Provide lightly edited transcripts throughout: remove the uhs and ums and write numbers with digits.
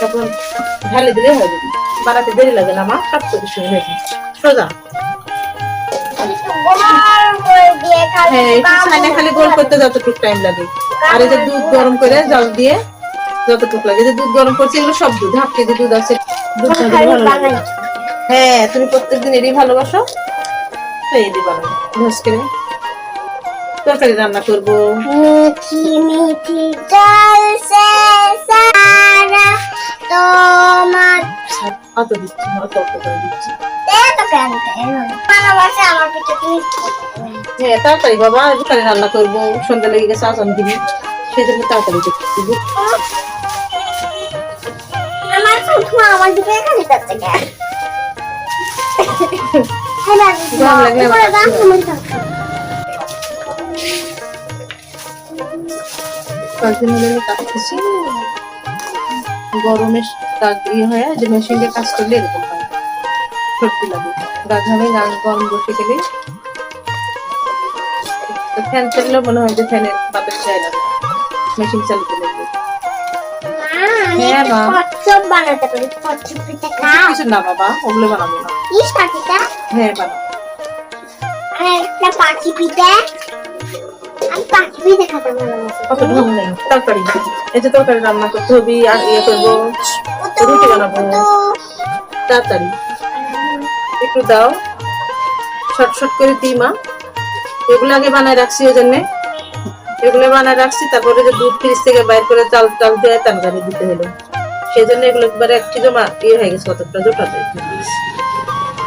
তখন ঢালে দিলে হয়ে যাবে। বানাতে দেরি লাগে না মা, সব কিছু শুনে হয়ে যায় সোজা। হ্যাঁ, খালি গোল করতে যতটুকু টাইম লাগে। আর এই যে দুধ গরম করে জল দিয়ে যতটুকু লাগে, যে দুধ গরম করছে এগুলো সব দুধ, হাফ কেজি দুধ আছে। দুধ ভালো লাগে। হ্যাঁ, তুমি প্রত্যেকদিন এরই ভালোবাসো, এরই বানাই ঘষ করে। তরকারি রান্না করবো। মিঠি মিঠি জলসে সারা তোমার অত দিচ্ছি না, অত করে দিচ্ছি। হ্যাঁ, তাড়াতাড়ি বাবা, দোকানে রান্না করবো, সন্ধ্যা লেগে গেছে, আজান দিবি, সেই জন্য তাড়াতাড়ি করতেছি। আমার দিকে এখানে যাচ্ছে গরমে হয়ে যে মেশিনটা কাজ করলে এরকম হয়, সত্যি লাগে। গা ঘামে, গা গরম বসে গেলে ফ্যান চাললেও মনে হয় যে ফ্যানের বাতাস যায় না, মেশিন চালাতে লাগবে। হ্যাঁ মা, বানাতে পারি কিছু না বাবা, ওগুলো বানাবো না। হ্যাঁ বানাবো। একটা পাখি পিঠা, আমি পাখি পিঠা খেতে ভালোবাসি। কত ঢং নেই। তরকারি, এই যে তরকারি রান্না করতে হবে, আর ইয়ে করবো, রুটি বানাবো। তাড়াতাড়ি একটু দাও, শর্ট শর্ট করে দিই মা। এগুলো আগে বানায় রাখছি, ওই জন্যে এগুলো বানায় রাখছি। তারপরে যে দুধ ফ্রিজ থেকে বাইর করে চাল চাল দিয়ে তানগারে দিতে হলো, সেই জন্য এগুলো একবারে একটি জমা ইয়ে হয়ে গেছে, কতটা জোটা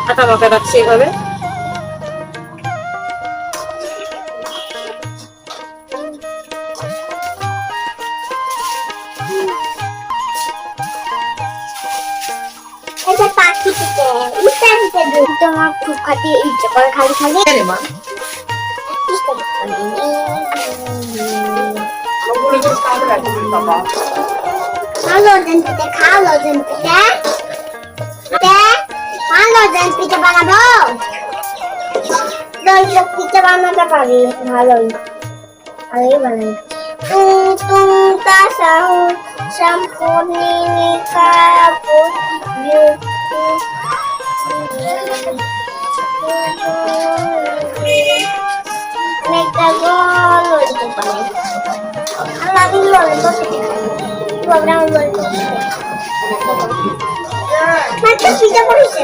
আটা মাখা রাখছি এভাবে। পাখি পিঠে তোমার খুব খাতে ইচ্ছে করে খালি খালি মা। পিঠে বানাবো, পিঠে বানাতে পারি ভালোই, ভালোই বানাই। পিঠা করেছে